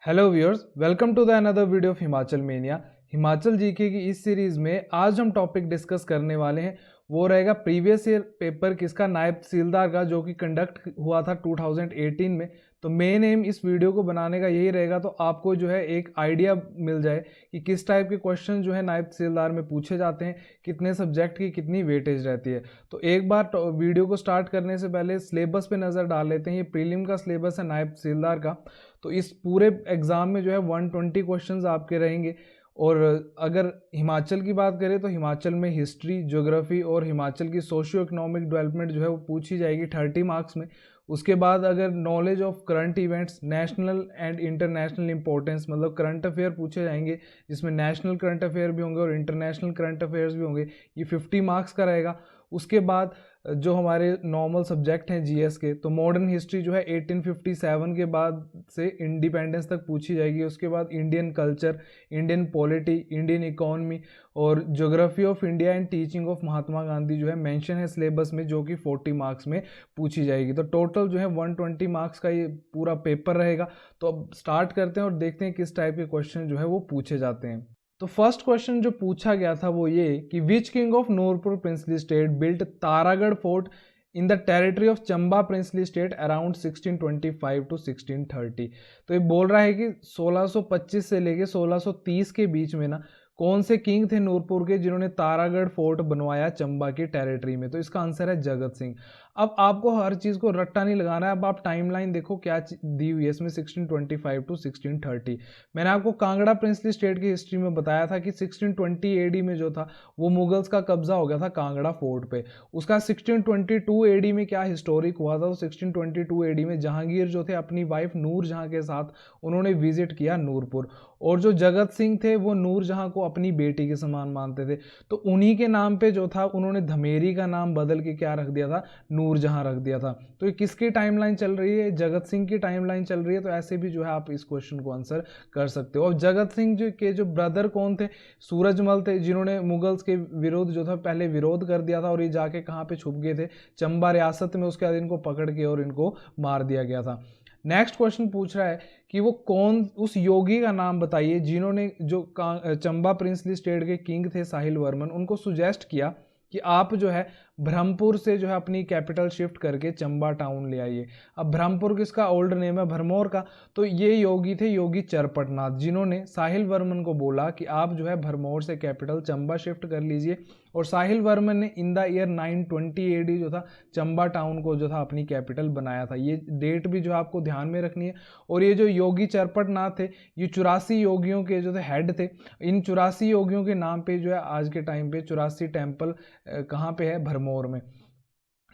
Hello viewers, welcome to the another video of Himachal mania. Himachal GK की इस series में आज हम टॉपिक डिस्कस करने वाले हैं, वो रहेगा प्रीवियस ईयर पेपर किसका, नायब तहसीलदार का, जो कि कंडक्ट हुआ था 2018 में। तो मेन एम इस वीडियो को बनाने का यही रहेगा, तो आपको जो है एक आइडिया मिल जाए कि किस टाइप के क्वेश्चन जो है नायब तहसीलदार में पूछे जाते हैं, कितने सब्जेक्ट की कितनी वेटेज रहती है। तो एक बार वीडियो को स्टार्ट करने से पहले सिलेबस पे नज़र डाल लेते हैं। ये प्रीलिम का सिलेबस है नायब तहसीलदार का। तो इस पूरे एग्ज़ाम में जो है 120 क्वेश्चंस आपके रहेंगे। और अगर हिमाचल की बात करें तो हिमाचल में हिस्ट्री, ज्योग्राफी और हिमाचल की सोशियो इकोनॉमिक डेवलपमेंट जो है वो पूछी जाएगी 30 मार्क्स में। उसके बाद अगर knowledge of current events, national and international importance, मतलब करंट अफेयर पूछे जाएंगे, जिसमें नेशनल करंट अफेयर भी होंगे और इंटरनेशनल करंट अफेयर्स भी होंगे। ये 50 मार्क्स का रहेगा। उसके बाद जो हमारे नॉर्मल सब्जेक्ट हैं जीएस के, तो मॉडर्न हिस्ट्री जो है 1857 के बाद से इंडिपेंडेंस तक पूछी जाएगी। उसके बाद Indian culture, Indian polity, Indian economy और geography of India and teaching of Mahatma Gandhi जो है मेंशन है सिलेबस में, जो कि 40 मार्क्स में पूछी जाएगी। तो टोटल जो है 120 मार्क्स का ये पूरा पेपर रहेगा। तो अब स्टार्ट करते हैं और देखते हैं किस टाइप के क्वेश्चन जो है वो पूछे जाते हैं। तो फर्स्ट क्वेश्चन जो पूछा गया था वो ये कि which king of Nurpur princely state built Taragarh fort in the territory of Chamba princely state around 1625 to 1630। तो ये बोल रहा है कि 1625 से लेके 1630 के बीच में ना कौन से किंग थे नूरपुर के जिन्होंने तारागढ़ फोर्ट बनवाया चंबा की टेरिटरी में। तो इसका आंसर है जगत सिंह। अब आपको हर चीज़ को रट्टा नहीं लगाना है। अब आप टाइमलाइन देखो क्या दी हुई है इसमें, 1625 टू 1630। मैंने आपको कांगड़ा प्रिंसली स्टेट की हिस्ट्री में बताया था कि 1620 एडी में जो था वो मुगल्स का कब्जा हो गया था कांगड़ा फोर्ट पे। उसका 1622 एडी में क्या हिस्टोरिक हुआ था, तो 1622 एडी में जहांगीर जो थे अपनी वाइफ नूर जहां के साथ उन्होंने विजिट किया नूरपुर। और जो जगत सिंह थे वो नूर जहां को अपनी बेटी के समान मानते थे, तो उन्हीं के नाम पे जो था उन्होंने धमेरी का नाम बदल के क्या रख दिया था, नूर जहां रख दिया था। तो ये किसकी टाइमलाइन चल रही है, जगत सिंह की टाइमलाइन चल रही है। तो ऐसे भी जो है आप इस क्वेश्चन को आंसर कर सकते हो। अब जगत सिंह जो ब्रदर कौन थे, सूरजमल थे, जिन्होंने मुगल्स के विरोध जो था पहले विरोध कर दिया था और ये जाके कहाँ पे छुप गए थे, चंबा रियासत में। उसके बाद इनको पकड़ के और इनको मार दिया गया था। नेक्स्ट क्वेश्चन पूछ रहा है कि वो कौन, उस योगी का नाम बताइए जिन्होंने जो चंबा प्रिंसली स्टेट के किंग थे साहिल वर्मन, उनको सुजेस्ट किया कि आप जो है ब्रह्मपुर से जो है अपनी कैपिटल शिफ्ट करके चंबा टाउन ले आइए। अब ब्रह्मपुर किसका ओल्ड नेम है, भरमौर का। तो ये योगी थे योगी चरपटनाथ, जिन्होंने साहिल वर्मन को बोला कि आप जो है भरमौर से कैपिटल चंबा शिफ्ट कर लीजिए। और साहिल वर्मन ने इन द ईयर 920 एडी जो था चंबा टाउन को जो था अपनी कैपिटल बनाया था। ये डेट भी जो है आपको ध्यान में रखनी है। और ये जो योगी चरपटनाथ थे, ये 84 योगियों के जो थे हेड थे। इन 84 योगियों के नाम पे जो है आज के टाइम पे 84 टेम्पल कहाँ पे है, भरमौर में।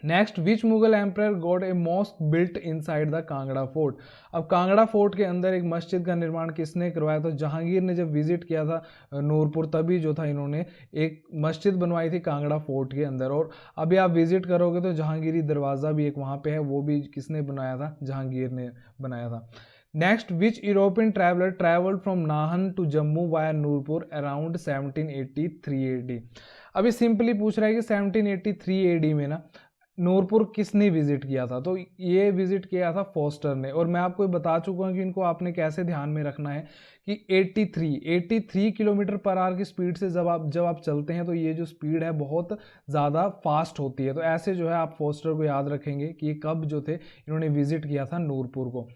Next, which Mughal emperor got a mosque built inside the Kangra fort. अब कांगड़ा फोर्ट के अंदर एक मस्जिद का निर्माण किसने करवाया? तो जहांगीर ने जब विजिट किया था नूरपुर, तभी जो था इन्होंने एक मस्जिद बनवाई थी कांगड़ा फोर्ट के अंदर। और अभी आप विजिट करोगे तो जहांगीरी दरवाज़ा भी एक वहाँ पे है, वो भी किसने बनाया था, जहांगीर ने बनाया था। Next, which European traveller travelled from Nahan to Jammu via Nurpur around 1783 AD. अभी सिंपली पूछ रहा है कि 1783 एडी में ना नूरपुर किसने विजिट किया था? तो ये विजिट किया था फोस्टर ने। और मैं आपको बता चुका हूँ कि इनको आपने कैसे ध्यान में रखना है कि 83 किलोमीटर पर आवर की स्पीड से जब आप चलते हैं तो ये जो स्पीड है बहुत ज़्यादा फास्ट होती है। तो ऐसे जो है आप फोस्टर को याद रखेंगे कि ये कब जो थे इन्होंने विजिट किया था नूरपुर को।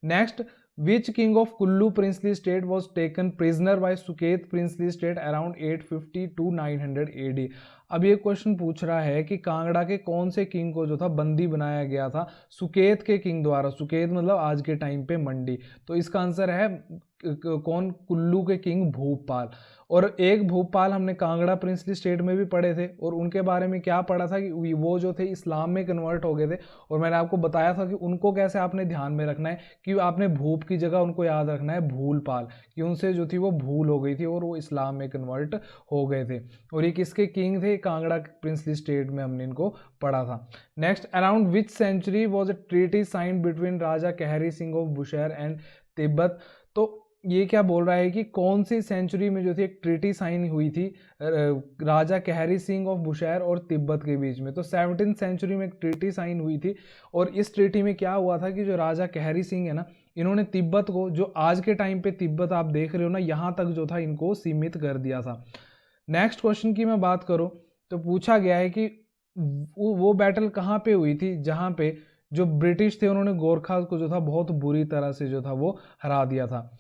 Next, which king of Kullu princely state was taken prisoner by Suket princely state around 850 to 900 AD. अब ये क्वेश्चन पूछ रहा है कि कांगड़ा के कौन से किंग को जो था बंदी बनाया गया था सुकेत के किंग द्वारा। सुकेत मतलब आज के टाइम पे मंडी। तो इसका आंसर है कौन, कुल्लू के किंग भूपाल। और एक भूपाल हमने कांगड़ा प्रिंसली स्टेट में भी पढ़े थे, और उनके बारे में क्या पढ़ा था कि वो जो थे इस्लाम में कन्वर्ट हो गए थे। और मैंने आपको बताया था कि उनको कैसे आपने ध्यान में रखना है, कि आपने भूप की जगह उनको याद रखना है भूलपाल, कि उनसे जो थी वो भूल हो गई थी और वो इस्लाम में कन्वर्ट हो गए थे। और ये किसके किंग थे, कांगड़ा प्रिंसली स्टेट में हमने इनको पढ़ा था। Next, around which century was a treaty signed between Raja Kehri Singh of Bushahr and Tibet. तो ये क्या बोल रहा है कि कौन सी सेंचुरी में जो थी एक ट्रीटी साइन हुई थी राजा कहरी सिंह ऑफ बुशहर और तिब्बत के बीच में। तो 17th सेंचुरी में एक ट्रीटी साइन हुई थी। और इस ट्रीटी में क्या हुआ था कि जो राजा कहरी सिंह है ना, इन्होंने तिब्बत को, जो आज के टाइम पे तिब्बत आप देख रहे हो ना, यहाँ तक जो था इनको सीमित कर दिया था। नेक्स्ट क्वेश्चन की मैं बात करूँ तो पूछा गया है कि वो बैटल कहाँ पे हुई थी जहाँ पे जो ब्रिटिश थे उन्होंने गोरखा को जो था बहुत बुरी तरह से जो था वो हरा दिया था।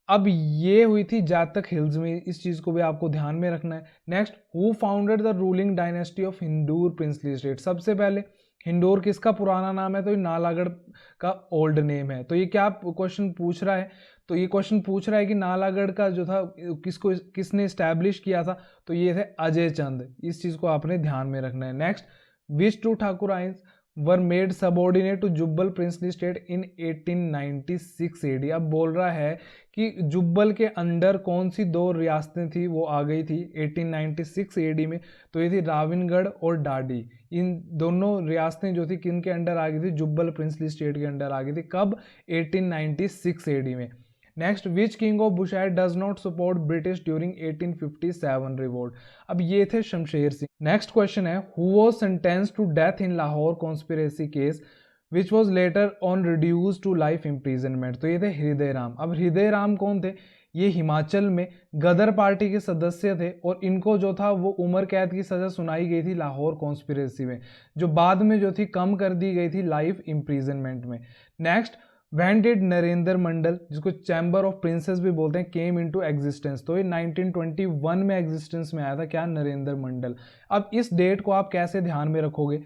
अब ये हुई थी जातक हिल्स में, इस चीज को भी आपको ध्यान में रखना है। Next, who founded the ruling dynasty of Hindur princely state. सबसे पहले हिंदौर किसका पुराना नाम है, तो ये नालागढ़ का ओल्ड नेम है। तो ये क्या क्वेश्चन पूछ रहा है, तो ये क्वेश्चन पूछ रहा है कि नालागढ़ का जो था किसने स्टैब्लिश किया था, तो ये थे अजय चंद। इस चीज को आपने ध्यान में रखना है। Next, which two thakurais were made subordinate to Jubbal princely state in 1896 AD। अब बोल रहा है कि जुब्बल के अंडर कौन सी दो रियासतें थी वो आ गई थी 1896 AD में, तो ये थी रावणगढ़ और डाडी। इन दोनों रियासतें जो थी किन के अंडर आ गई थी, जुब्बल प्रिंसली स्टेट के अंडर आ गई थी। कब, 1896 AD में। Next, which king of Bushahr does not support British during 1857 revolt. अब ये थे शमशेर सिंह। नेक्स्ट क्वेश्चन है, who was sentenced to death in Lahore conspiracy case which was later on reduce to life imprisonment. तो ये थे हृदय राम। अब हृदय राम कौन थे, ये हिमाचल में गदर पार्टी के सदस्य थे और इनको जो था वो उम्र कैद की सजा सुनाई गई थी लाहौर कॉन्स्पिरेसी में, जो बाद में जो थी कम कर दी गई थी लाइफ इम्प्रीजनमेंट में। नेक्स्ट, When did नरेंद्र मंडल, जिसको चैम्बर ऑफ प्रिंसेस भी बोलते हैं, केम इनटू एग्जिस्टेंस। तो ये 1921 में एग्जिस्टेंस में आया था, क्या, नरेंद्र मंडल। अब इस डेट को आप कैसे ध्यान में रखोगे,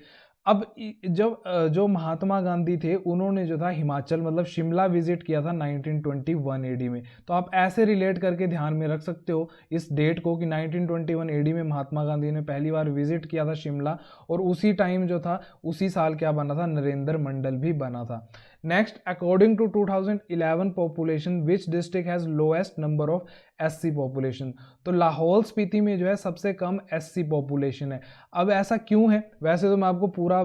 अब जब जो महात्मा गांधी थे उन्होंने जो था हिमाचल मतलब शिमला विजिट किया था 1921 AD में, तो आप ऐसे रिलेट करके ध्यान में रख सकते हो इस डेट को कि 1921 AD में महात्मा गांधी ने पहली बार विजिट किया था शिमला, और उसी टाइम जो था उसी साल क्या बना था, नरेंद्र मंडल भी बना था। Next, according to 2011 population which district has lowest number of SC population. तो लाहौल स्पीति में जो है सबसे कम SC पॉपुलेशन है। अब ऐसा क्यों है, वैसे तो मैं आपको पूरा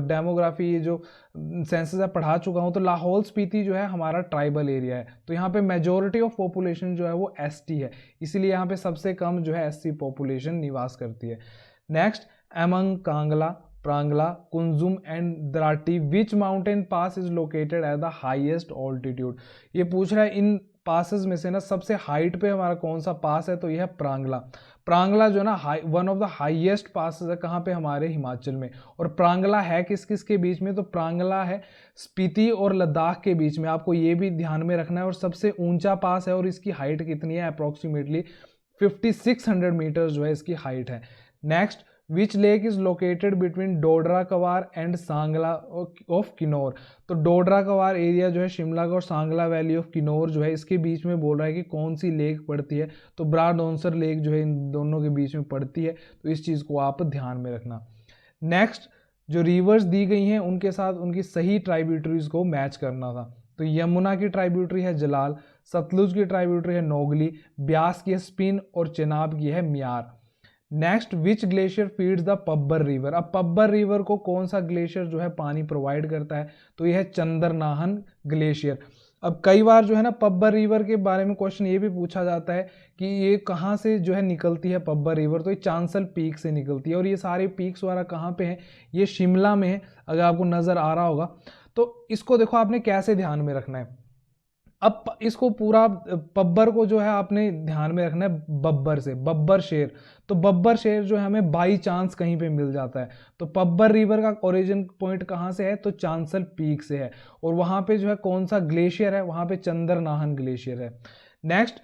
डेमोग्राफी ये जो सेंसस है पढ़ा चुका हूं। तो लाहौल स्पीति जो है हमारा ट्राइबल एरिया है, तो यहाँ पे मेजोरिटी ऑफ पॉपुलेशन जो है वो ST है, इसीलिए यहाँ पे सबसे कम जो है SC पॉपुलेशन निवास करती है। Next, among Kangla, Parangla, Kunzum and Drati which mountain pass is located at the highest altitude. ये पूछ रहा है इन पासेस में से ना सबसे हाइट पे हमारा कौन सा पास है, तो यह है प्रांगला। प्रांगला जो ना one of the highest passes है, कहाँ पे, हमारे हिमाचल में। और प्रांगला है किस किस के बीच में, तो प्रांगला है स्पीति और लद्दाख के बीच में, आपको ये भी ध्यान में रखना है। और सबसे ऊंचा पास है और इसकी हाइट कितनी है, अप्रोक्सीमेटली 5600 मीटर जो है इसकी हाइट है। Next, which lake is located between Dodra कवार एंड सांगला ऑफ किन्नौर। तो डोडरा कवार एरिया जो है शिमला का और सांगला वैली ऑफ किन्नौर जो है इसके बीच में बोल रहा है कि कौन सी लेक पड़ती है, तो ब्राडोंसर लेक जो है इन दोनों के बीच में पड़ती है, तो इस चीज़ को आप ध्यान में रखना। नेक्स्ट, जो रिवर्स दी गई हैं उनके साथ उनकी सही ट्राइब्यूटरीज को मैच करना था। तो यमुना की ट्राइब्यूटरी है जलाल, सतलुज की ट्राइब्यूटरी है नोगली, ब्यास की है स्पिन और चेनाब की है म्यार। Next, which glacier feeds the Pabbar river. अब पब्बर रिवर को कौन सा ग्लेशियर जो है पानी प्रोवाइड करता है, तो यह है चंद्रनाहन ग्लेशियर। अब कई बार जो है ना पब्बर रिवर के बारे में क्वेश्चन ये भी पूछा जाता है कि ये कहाँ से जो है निकलती है पब्बर रिवर, तो ये चांसल पीक से निकलती है। और ये सारे पीक्स वाला कहाँ पे हैं, ये शिमला में है, अगर आपको नजर आ रहा होगा। तो इसको देखो आपने कैसे ध्यान में रखना है। अब इसको पूरा पब्बर को जो है आपने ध्यान में रखना है बब्बर से, बब्बर शेर। तो बब्बर शेर जो है हमें बाई चांस कहीं पे मिल जाता है, तो पब्बर रिवर का ओरिजिन पॉइंट कहाँ से है, तो चांसल पीक से है। और वहां पे जो है कौन सा ग्लेशियर है, वहां पे चंद्रनाहन ग्लेशियर है। Next,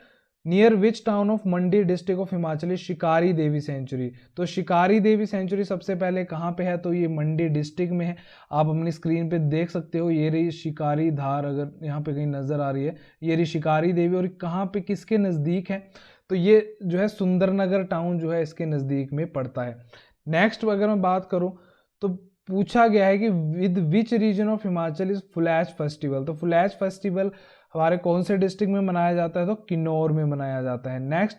near which town of Mandi district of Himachal शिकारी देवी सेंचुरी। तो शिकारी देवी सेंचुरी सबसे पहले कहाँ पे है, तो ये मंडी डिस्ट्रिक्ट में है। आप अपनी स्क्रीन पे देख सकते हो, ये रही शिकारी धार, अगर यहाँ पे कहीं नजर आ रही है, ये रही शिकारी देवी। और कहाँ पे किसके नजदीक है, तो ये जो है सुंदरनगर टाउन जो है इसके नजदीक में पड़ता है। नेक्स्ट अगर मैं बात करूं तो पूछा गया है कि with which region of Himachal is Phulaich festival. तो फुलैच फेस्टिवल हमारे कौन से डिस्ट्रिक्ट में मनाया जाता है, तो किन्नौर में मनाया जाता है। Next,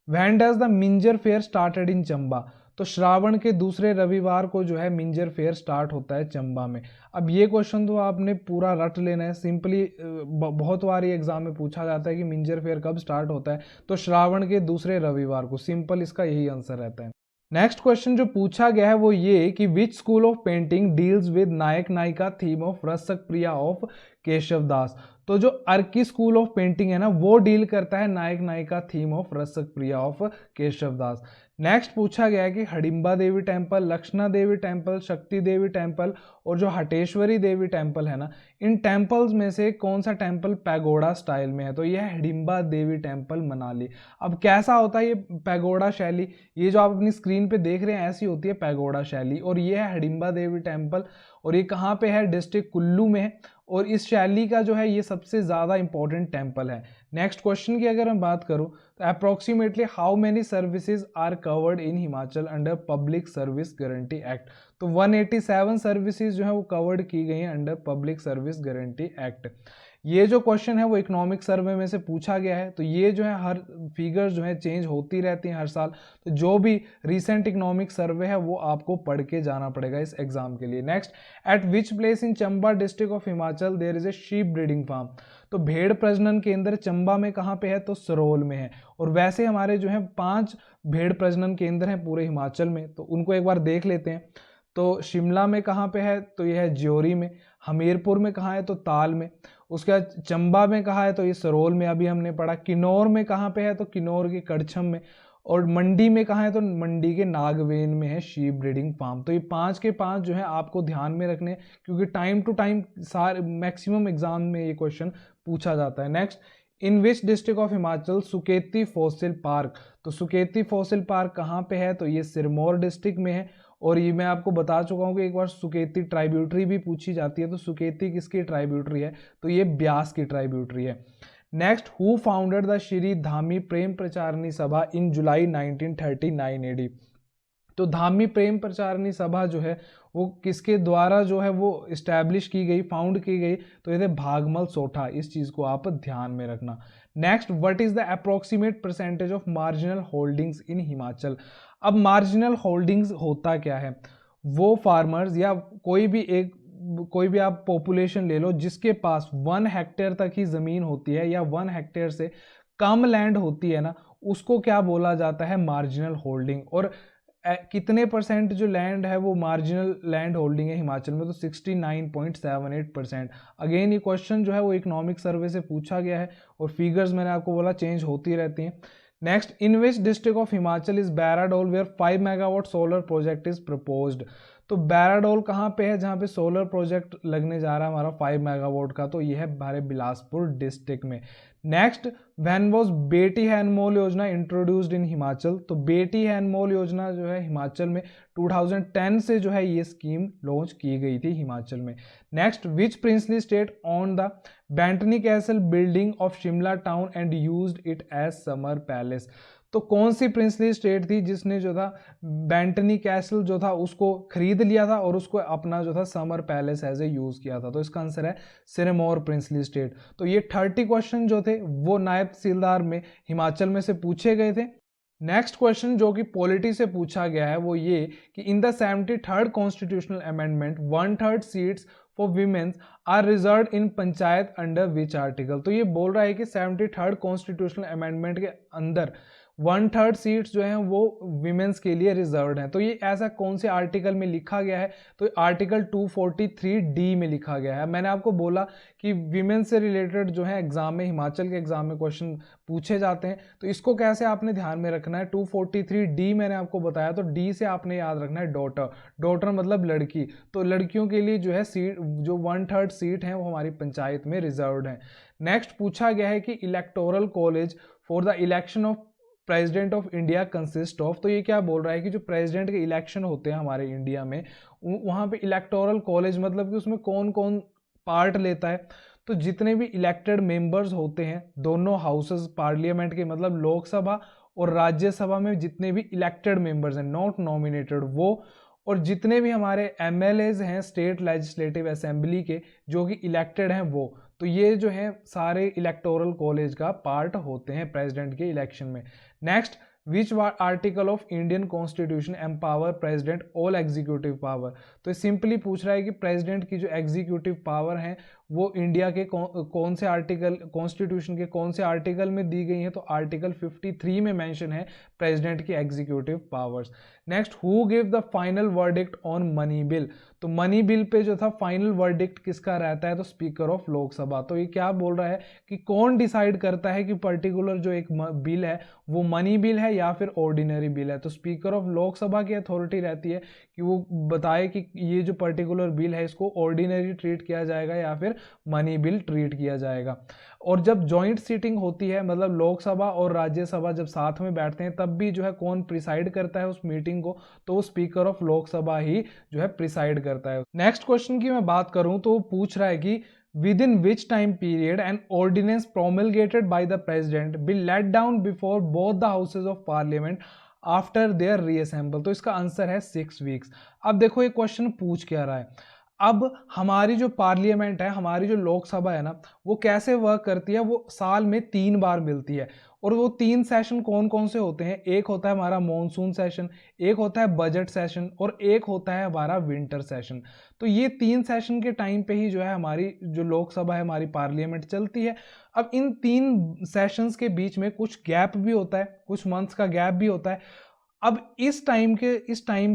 when does the Minjar fair started in Chamba. तो श्रावण के दूसरे रविवार को जो है मिंजर फेयर स्टार्ट होता है चंबा में। अब ये क्वेश्चन तो आपने पूरा रट लेना है, सिंपली बहुत बार ये एग्जाम में पूछा जाता है कि मिंजर फेयर कब स्टार्ट होता है, तो श्रावण के दूसरे रविवार को, सिंपल इसका यही आंसर रहता है। नेक्स्ट क्वेश्चन जो पूछा गया है वो ये कि which school of painting deals with nayak nayika theme of रसक प्रिया ऑफ केशव दास। तो जो अर्की स्कूल ऑफ पेंटिंग है ना, वो डील करता है नायक नायिका थीम ऑफ रसक प्रिया ऑफ केशव दास। नेक्स्ट पूछा गया है कि हडिम्बा देवी टेम्पल, लक्षणा देवी टेम्पल, शक्ति देवी टेम्पल और जो हटेश्वरी देवी टेम्पल है ना, इन टेम्पल्स में से कौन सा टेम्पल पैगोडा स्टाइल में है? तो यह है हडिम्बा देवी टेम्पल मनाली। अब कैसा होता है ये पैगोडा शैली? ये जो आप अपनी स्क्रीन पे देख रहे हैं ऐसी होती है पैगोडा शैली, और ये है हडिम्बा देवी टेम्पल, और ये कहाँ पे है? डिस्ट्रिक्ट कुल्लू में है, और इस शैली का जो है ये सबसे ज़्यादा इंपॉर्टेंट टेम्पल है। नेक्स्ट क्वेश्चन की अगर मैं बात करूं तो approximately how many services are covered in Himachal under public service guarantee act? तो 187 सर्विसेज जो है वो कवर्ड की गई हैं under public service guarantee act. ये जो क्वेश्चन है वो इकोनॉमिक सर्वे में से पूछा गया है, तो ये जो है हर फिगर जो है चेंज होती रहती हैं हर साल, तो जो भी रिसेंट इकोनॉमिक सर्वे है वो आपको पढ़ के जाना पड़ेगा इस एग्जाम के लिए। Next, at which place in Chamba district of Himachal there is a sheep breeding farm? तो भेड़ प्रजनन केंद्र चंबा में कहाँ पे है? तो सरोल में है। और वैसे हमारे जो है 5 भेड़ प्रजनन केंद्र हैं पूरे हिमाचल में, तो उनको एक बार देख लेते हैं। तो शिमला में कहाँ पे है? तो यह है ज्योरी में। हमीरपुर में कहाँ है? तो ताल में। उसके बाद चंबा में कहाँ है? तो ये सरोल में अभी हमने पढ़ा। किन्नौर में कहाँ पे है? तो किन्नौर के कड़छम में। और मंडी में कहाँ है? तो मंडी के नागवेन में है शीप ब्रीडिंग फार्म। तो ये 5 के 5 जो है आपको ध्यान में रखने, क्योंकि टाइम टू टाइम सारे मैक्सिमम एग्जाम में ये क्वेश्चन पूछा जाता है। Next, in which district of Himachal Suketi fossil park? तो सुकेती फॉसिल पार्क कहाँ पे है? तो ये सिरमौर डिस्ट्रिक्ट में है। और ये मैं आपको बता चुका हूँ कि एक बार सुकेती ट्राइब्यूटरी भी पूछी जाती है, तो सुकेती किसकी ट्राइब्यूटरी है? तो ये ब्यास की ट्राइब्यूटरी है। Next, who founded the Shri Dhami Prem Pracharini Sabha in July 1939 AD? तो धामी प्रेम प्रचारणी सभा जो है वो किसके द्वारा जो है वो इस्टेब्लिश की गई, फाउंड की गई? तो ये थे भागमल सोठा। इस चीज को आप ध्यान में रखना। Next, what is the approximate percentage of marginal holdings इन हिमाचल? अब मार्जिनल होल्डिंग्स होता क्या है? वो फार्मर्स या कोई भी आप पॉपुलेशन ले लो जिसके पास 1 हेक्टेयर तक ही जमीन होती है या 1 हेक्टेयर से कम लैंड होती है ना, उसको क्या बोला जाता है? Marginal holding. और कितने परसेंट जो लैंड है वो मार्जिनल लैंड होल्डिंग है हिमाचल में? तो 69.78%। अगेन ये क्वेश्चन जो है वो इकोनॉमिक सर्वे से पूछा गया है, और फिगर्स मैंने आपको बोला चेंज होती रहती हैं। Next, in which district of Himachal is Bairadol where 5 megawatt solar project is proposed? तो बैराडोल कहाँ पे है जहाँ पे सोलर प्रोजेक्ट लगने जा रहा है हमारा 5 मेगावाट का? तो यह है हमारे बिलासपुर डिस्ट्रिक्ट में। नेक्स्ट, व्हेन वाज बेटी है अनमोल योजना इंट्रोड्यूस्ड इन हिमाचल? तो बेटी है अनमोल योजना जो है हिमाचल में 2010 से जो है ये स्कीम लॉन्च की गई थी हिमाचल में। Next, which princely state on the Bantony castle building of Shimla town and used it as summer palace? तो कौन सी प्रिंसली स्टेट थी जिसने जो था बैंटनी कैसल जो था उसको खरीद लिया था और उसको अपना जो था summer palace as a use किया था? तो इसका आंसर है सिरमौर प्रिंसली स्टेट। तो ये 30 क्वेश्चन जो थे वो नायब तहसीलदार में हिमाचल में से पूछे गए थे। नेक्स्ट क्वेश्चन जो कि पॉलिटी से पूछा गया है वो ये कि in the 73rd constitutional amendment 1/3 seats for womens are reserve in panchayat under which article? तो ये बोल रहा है कि 73rd कॉन्स्टिट्यूशनल अमेंडमेंट के अंदर 1/3 सीट्स जो हैं वो विमेंस के लिए रिजर्व्ड हैं। तो ये ऐसा कौन से आर्टिकल में लिखा गया है? तो आर्टिकल 243D में लिखा गया है। मैंने आपको बोला कि विमेंस से रिलेटेड जो है एग्जाम में, हिमाचल के एग्जाम में क्वेश्चन पूछे जाते हैं, तो इसको कैसे आपने ध्यान में रखना है? 243D मैंने आपको बताया, तो डी से आपने याद रखना है डॉटर। डॉटर मतलब लड़की, तो लड़कियों के लिए जो है सीट, जो 1/3 सीट है वो हमारी पंचायत में रिजर्व्ड है। नेक्स्ट पूछा गया है कि electoral college for the election of president of India consist of? तो ये क्या बोल रहा है कि जो प्रेसिडेंट के इलेक्शन होते हैं हमारे इंडिया में, वहाँ पे इलेक्टोरल कॉलेज मतलब कि उसमें कौन कौन पार्ट लेता है? तो जितने भी इलेक्टेड मेंबर्स होते हैं दोनों हाउसेस पार्लियामेंट के, मतलब लोकसभा और राज्यसभा में जितने भी इलेक्टेड मेंबर्स हैं, नॉट नॉमिनेटेड, वो, और जितने भी हमारे एमएलएज हैं स्टेट लेजिस्लेटिव असेंबली के जो कि इलेक्टेड हैं वो, तो ये जो है सारे इलेक्टोरल कॉलेज का पार्ट होते हैं प्रेसिडेंट के इलेक्शन में। Next, which article of Indian constitution empower president all executive power? तो सिंपली पूछ रहा है कि प्रेसिडेंट की जो एग्जीक्यूटिव पावर है वो इंडिया के कौन से आर्टिकल, कॉन्स्टिट्यूशन के कौन से आर्टिकल में दी गई है, तो आर्टिकल 53 में मेंशन है प्रेसिडेंट की executive powers. Next, who give the final verdict on money bill, तो मनी बिल पे जो था फाइनल वर्डिक्ट किसका रहता है, तो स्पीकर ऑफ लोकसभा। तो ये क्या बोल रहा है कि कौन डिसाइड करता है कि पर्टिकुलर जो एक बिल है वो मनी बिल है या फिर ऑर्डिनरी बिल है, तो स्पीकर ऑफ लोकसभा की अथॉरिटी रहती है कि वो बताए कि ये जो पर्टिकुलर बिल है इसको ऑर्डिनरी ट्रीट किया जाएगा या फिर मनी बिल ट्रीट किया जाएगा। और जब जॉइंट सीटिंग होती है, मतलब लोकसभा और राज्यसभा जब साथ में बैठते हैं, तब भी जो है कौन प्रिसाइड करता है उस मीटिंग को, तो वो स्पीकर ऑफ लोकसभा ही जो है प्रिसाइड करता है। नेक्स्ट क्वेश्चन की मैं बात करूं तो पूछ रहा है कि within which time period an ordinance promulgated by the president will let down before both the houses of parliament after their reassemble, तो इसका आंसर है 6 वीक्स। अब देखो ये क्वेश्चन पूछ क्या रहा है, अब हमारी जो पार्लियामेंट है, हमारी जो लोकसभा है ना, वो कैसे वर्क करती है, वो साल में 3 बार मिलती है। और वो 3 सेशन कौन कौन से होते हैं, एक होता है हमारा मॉनसून सेशन, एक होता है बजट सेशन और एक होता है हमारा विंटर सेशन। तो ये 3 सेशन के टाइम पे ही जो है हमारी जो लोकसभा है, हमारी पार्लियामेंट चलती है। अब इन 3 सेशंस के बीच में कुछ गैप भी होता है, कुछ मंथ्स का गैप भी होता है। अब इस टाइम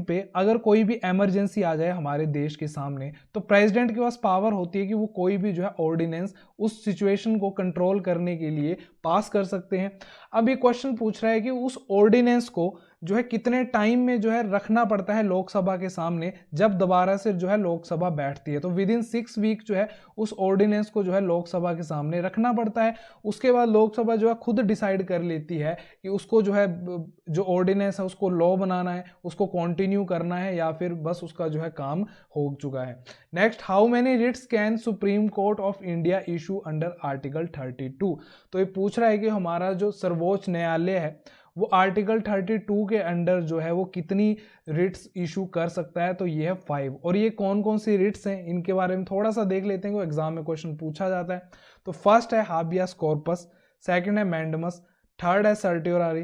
पे अगर कोई भी इमरजेंसी आ जाए हमारे देश के सामने, तो प्रेसिडेंट के पास पावर होती है कि वो कोई भी जो है ऑर्डिनेंस उस सिचुएशन को कंट्रोल करने के लिए पास कर सकते हैं। अब ये क्वेश्चन पूछ रहा है कि उस ऑर्डिनेंस को जो है कितने टाइम में जो है रखना पड़ता है लोकसभा के सामने, जब दोबारा से जो है लोकसभा बैठती है। तो विद इन 6 वीक जो है उस ऑर्डिनेंस को जो है लोकसभा के सामने रखना पड़ता है। उसके बाद लोकसभा जो है खुद डिसाइड कर लेती है कि उसको जो है जो ऑर्डिनेंस है उसको लॉ बनाना है, उसको कंटिन्यू करना है या फिर बस उसका जो है काम हो चुका है। Next, how many writs can supreme court of India issue under article 32, तो ये पूछ रहा है कि हमारा जो सर्वोच्च न्यायालय है वो आर्टिकल 32 के अंडर जो है वो कितनी रिट्स इशू कर सकता है, तो ये है 5। और ये कौन कौन सी रिट्स हैं इनके बारे में थोड़ा सा देख लेते हैं, वो एग्जाम में क्वेश्चन पूछा जाता है। तो फर्स्ट है हाबियास कॉर्पस, सेकंड है मैंडमस, थर्ड है सर्टियोरारी,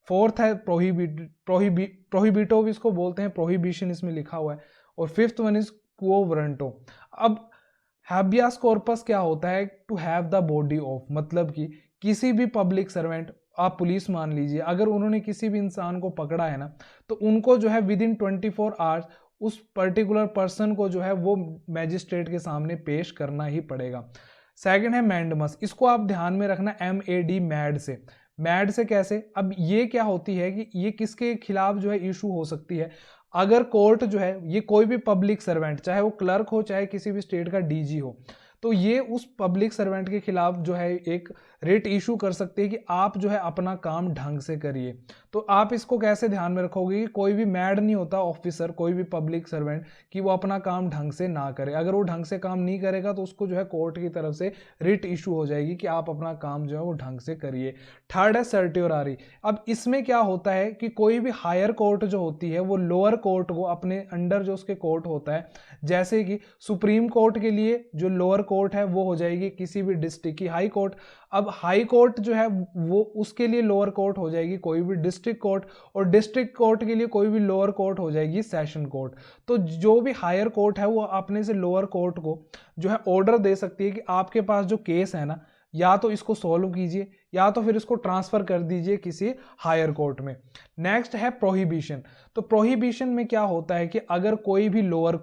फोर्थ है प्रोहिबिटो इसको बोलते हैं, प्रोहिबिशन इसमें लिखा हुआ है, और fifth one is quo warranto. अब हाबियास कॉर्पस क्या होता है, to have the body of, मतलब कि किसी भी पब्लिक सर्वेंट, आप पुलिस मान लीजिए, अगर उन्होंने किसी भी इंसान को पकड़ा है ना, तो उनको जो है विद इन 24 आवर्स उस पर्टिकुलर पर्सन को जो है वो मैजिस्ट्रेट के सामने पेश करना ही पड़ेगा। सेकंड है मैंडमस, इसको आप ध्यान में रखना, MAD, मैड से। मैड से कैसे, अब ये क्या होती है कि ये किसके खिलाफ जो है इशू हो सकती है, अगर कोर्ट जो है ये कोई भी पब्लिक सर्वेंट, चाहे वो क्लर्क हो चाहे किसी भी स्टेट का DG हो, तो ये उस पब्लिक सर्वेंट के खिलाफ जो है एक रिट इशू कर सकते हैं कि आप जो है अपना काम ढंग से करिए। तो आप इसको कैसे ध्यान में रखोगे कि कोई भी मैड नहीं होता ऑफिसर, कोई भी पब्लिक सर्वेंट कि वो अपना काम ढंग से ना करे। अगर वो ढंग से काम नहीं करेगा तो उसको जो है कोर्ट की तरफ से रिट इशू हो जाएगी कि आप अपना काम जो है वो ढंग से करिए। थर्ड है सर्टियोरारी। अब इसमें क्या होता है कि कोई भी हायर कोर्ट जो होती है वो लोअर कोर्ट को अपने अंडर जो उसके कोर्ट होता है, जैसे कि सुप्रीम कोर्ट के लिए जो लोअर कोर्ट है वो हो जाएगी किसी भी डिस्ट्रिक्ट की हाई कोर्ट। अब हाई कोर्ट जो है वो उसके लिए लोअर कोर्ट हो जाएगी कोई भी डिस्ट्रिक्ट कोर्ट, और डिस्ट्रिक्ट कोर्ट के लिए कोई भी लोअर कोर्ट हो जाएगी सेशन कोर्ट। तो जो भी हायर कोर्ट है वो अपने से लोअर कोर्ट को जो है ऑर्डर दे सकती है कि आपके पास जो केस है ना, या तो इसको सॉल्व कीजिए या तो फिर इसको ट्रांसफर कर दीजिए किसी हायर कोर्ट में। नेक्स्ट है प्रोहिबिशन। तो प्रोहिबिशन में क्या होता है कि अगर कोई भी लोअर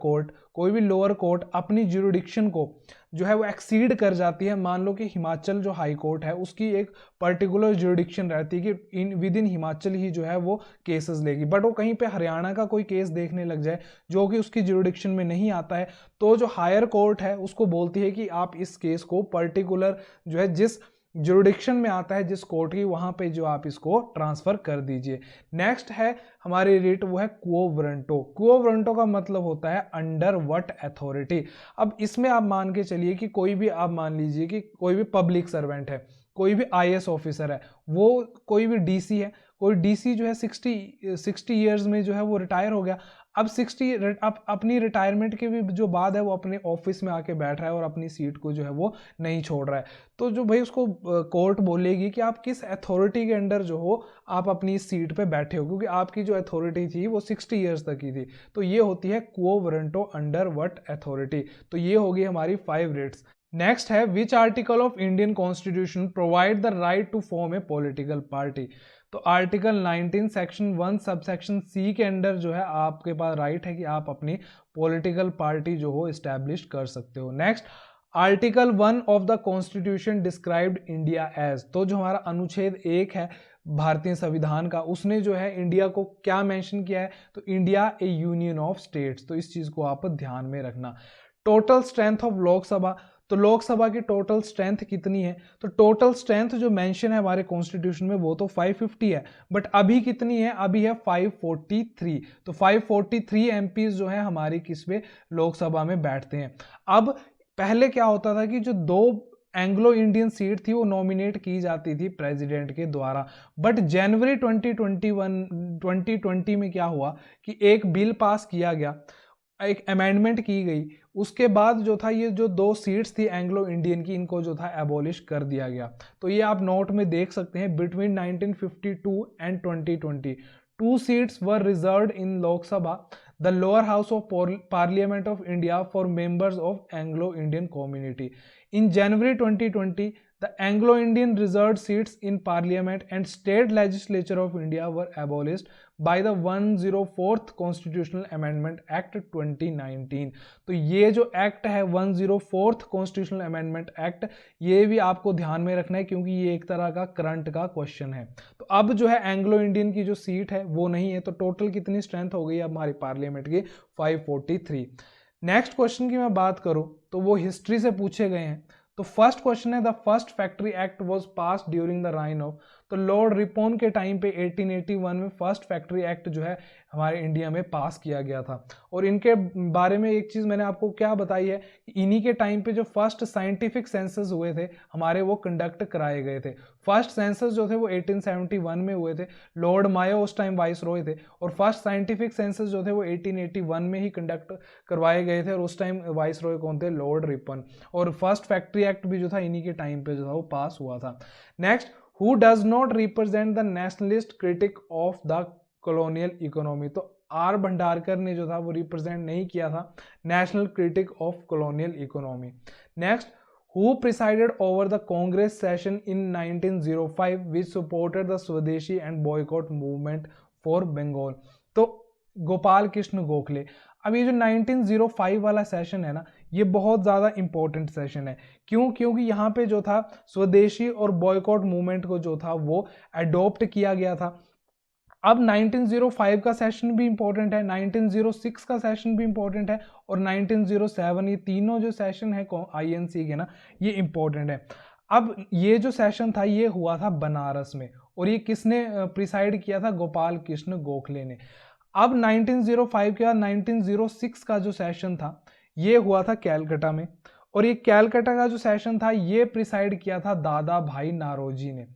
कोर्ट अपनी ज्यूरिडिक्शन को जो है वो एक्सीड कर जाती है, मान लो कि हिमाचल जो हाई कोर्ट है उसकी एक पर्टिकुलर ज्यूरिडिक्शन रहती है कि विद इन हिमाचल ही जो है वो केसेस लेगी, बट वो कहीं पे हरियाणा का कोई केस देखने लग जाए जो कि उसकी ज्यूरिडिक्शन में नहीं आता है, तो जो हायर कोर्ट है उसको बोलती है कि आप इस केस को पर्टिकुलर जो है जिस ज्यूरिडिक्शन में आता है जिस कोर्ट की, वहां पे जो आप इसको ट्रांसफर कर दीजिए। नेक्स्ट है हमारी रिट, वो है क्वो वारंटो। क्वो वारंटो का मतलब होता है अंडर व्हाट अथॉरिटी। अब इसमें आप मान के चलिए कि कोई भी, आप मान लीजिए कि कोई भी पब्लिक सर्वेंट है, कोई भी IAS ऑफिसर है, वो कोई भी DC है, कोई DC जो है 60 ईयर्स में जो है वो रिटायर हो गया। अब 60 अपनी रिटायरमेंट के भी जो बाद है वो अपने ऑफिस में आके बैठ रहा है और अपनी सीट को जो है वो नहीं छोड़ रहा है, तो जो भाई उसको कोर्ट बोलेगी कि आप किस अथॉरिटी के अंडर जो हो आप अपनी सीट पे बैठे हो, क्योंकि आपकी जो अथॉरिटी थी वो 60 ईयर्स तक की थी। तो ये होती है quo warranto under what authority. तो ये होगी हमारी 5 रिट्स। नेक्स्ट है which article of Indian constitution provide the right to form a political party. तो article 19 section 1 sub section C के अंडर जो है आपके पास राइट है कि आप अपनी पॉलिटिकल पार्टी जो हो इस्टेब्लिश कर सकते हो। Next, article 1 of the constitution described India as. तो जो हमारा अनुच्छेद 1 है भारतीय संविधान का, उसने जो है इंडिया को क्या मेंशन किया है, तो India A union of states. तो इस चीज को आप ध्यान में रखना। टोटल स्ट्रेंथ ऑफ लोकसभा, तो लोकसभा की टोटल स्ट्रेंथ कितनी है, तो टोटल स्ट्रेंथ जो मेंशन है हमारे कॉन्स्टिट्यूशन में वो तो 550 है, बट अभी कितनी है, अभी है 543। तो 543 एमपीज जो है हमारी किसमें, लोकसभा में बैठते हैं। अब पहले क्या होता था कि जो 2 एंग्लो इंडियन सीट थी वो नॉमिनेट की जाती थी प्रेसिडेंट के द्वारा, बट जनवरी 2020 में क्या हुआ कि एक बिल पास किया गया, एक अमेंडमेंट की गई, उसके बाद जो था ये जो 2 सीट्स थी एंग्लो इंडियन की, इनको जो था एबॉलिश कर दिया गया। तो ये आप नोट में देख सकते हैं, between 1952 and 2020 2 seats were reserved in Lok Sabha, the lower house of parliament of India, for members of Anglo Indian community. In January 2020 the Anglo-Indian reserved seats in Parliament and state legislature of India were abolished by the 104th Constitutional Amendment Act 2019। तो ये जो act है 104th Constitutional Amendment Act, ये भी आपको ध्यान में रखना है क्योंकि ये एक तरह का करंट का क्वेश्चन है। तो अब जो है एंग्लो इंडियन की जो सीट है वो नहीं है, तो टोटल कितनी स्ट्रेंथ हो गई अब हमारी पार्लियामेंट की, 543। नेक्स्ट क्वेश्चन की मैं बात करूं तो वो हिस्ट्री से पूछे गए हैं। तो फर्स्ट क्वेश्चन है, the first factory act was pass during the reign of. तो लॉर्ड रिपोन के टाइम पे 1881 में फर्स्ट फैक्ट्री एक्ट जो है हमारे इंडिया में पास किया गया था। और इनके बारे में एक चीज मैंने आपको क्या बताई है, इन्हीं के टाइम पे जो फर्स्ट साइंटिफिक सेंसस हुए थे हमारे, वो कंडक्ट कराए गए थे। फर्स्ट सेंसस जो थे वो 1871 में हुए थे, लॉर्ड मायो उस टाइम वाइस रॉय थे, और फर्स्ट साइंटिफिक सेंसस जो थे वो 1881 में ही कंडक्ट करवाए गए थे, और उस टाइम वाइस रॉय कौन थे, लॉर्ड रिपन। और फर्स्ट फैक्ट्री एक्ट भी जो था इन्हीं के टाइम पे जो था वो पास हुआ था। Next, who does not represent the nationalist critique of the colonial economy. तो आर भंडारकर ने जो था वो रिप्रेजेंट नहीं किया था national critique of colonial economy. Next, who presided over the Congress session in 1905 which supported the swadeshi and boycott movement for Bengal. तो गोपाल कृष्ण गोखले। अब ये जो 1905 वाला सेशन है ना, ये बहुत ज़्यादा इंपॉर्टेंट सेशन है। क्यों? क्योंकि यहाँ पे जो था स्वदेशी और बॉयकॉट मूवमेंट को जो था वो अडॉप्ट किया गया था। अब 1905 का सेशन भी इंपॉर्टेंट है, 1906 का सेशन भी इंपॉर्टेंट है, और 1907, ये तीनों जो सेशन है आईएनसी के ना, ये इंपॉर्टेंट है। अब ये जो सेशन था ये हुआ था बनारस में, और ये किसने प्रिसाइड किया था, गोपाल कृष्ण गोखले ने। अब 1905 के बाद 1906 का जो सेशन था ये हुआ था कैलकाटा में, और ये कैलकाटा का जो सेशन था ये प्रिसाइड किया था दादा भाई नारोजी ने।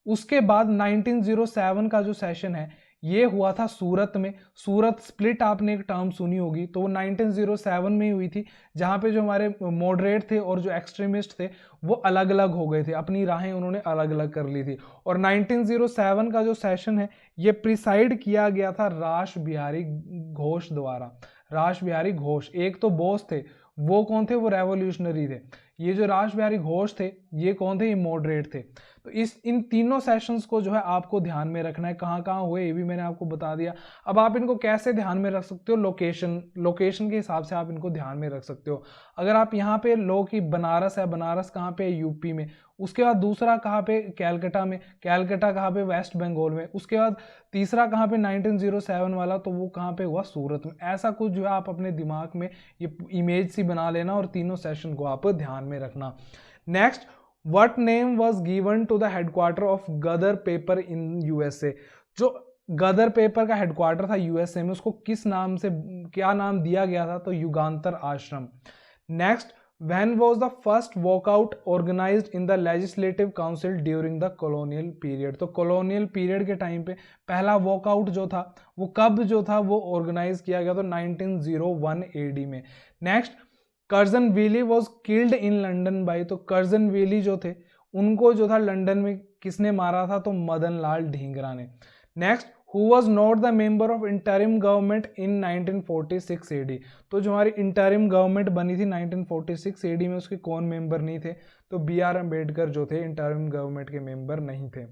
उसके बाद 1907 का जो सेशन है ये हुआ था सूरत में। सूरत स्प्लिट आपने एक टर्म सुनी होगी, तो वो 1907 में ही हुई थी, जहाँ पे जो हमारे मॉडरेट थे और जो एक्सट्रीमिस्ट थे वो अलग अलग हो गए थे, अपनी राहें उन्होंने अलग अलग कर ली थी। और 1907 का जो सेशन है ये प्रिसाइड किया गया था रास बिहारी घोष द्वारा। रास बिहारी घोष एक तो बोस थे, वो कौन थे, वो रेवोल्यूशनरी थे। ये जो रास बिहारी घोष थे ये कौन थे, ये मॉडरेट थे। तो इन तीनों सेशंस को जो है आपको ध्यान में रखना है, कहाँ कहाँ हुए ये भी मैंने आपको बता दिया। अब आप इनको कैसे ध्यान में रख सकते हो, लोकेशन के हिसाब से आप इनको ध्यान में रख सकते हो। अगर आप यहाँ पे लो कि बनारस है, बनारस कहाँ पे, यूपी में। उसके बाद दूसरा कहाँ पे, कैलकाटा में। कैलकाटा कहाँ पे, वेस्ट बंगाल में। उसके बाद तीसरा कहाँ पे, 1907 वाला, तो वो कहाँ पे हुआ, सूरत में। ऐसा कुछ जो है आप अपने दिमाग में ये इमेज सी बना लेना और तीनों सेशन को आप ध्यान में रखना। Next, what name was given to the headquarter of Ghadar paper in USA. जो गदर पेपर का हेडक्वार्टर था यूएसए में, उसको किस नाम से, क्या नाम दिया गया था, तो Yugantar Ashram. Next, when was the first walkout organised in the legislative council during the colonial period. तो कॉलोनियल पीरियड के टाइम पे पहला वॉकआउट जो था वो कब जो था वो ऑर्गेनाइज किया गया, तो 1901 एडी में। Next, Curzon Wyllie was killed in London by. तो कर्जन वेली जो थे उनको जो था लंदन में किसने मारा था, तो मदन लाल ढींगरा ने। Next, who was not the member of interim government in 1946 AD. तो जो हमारी इंटरिम गवर्नमेंट बनी थी 1946 एडी में, उसके कौन मेंबर नहीं थे? तो बी आर अम्बेडकर जो थे इंटरिम गवर्नमेंट के मेंबर नहीं थे।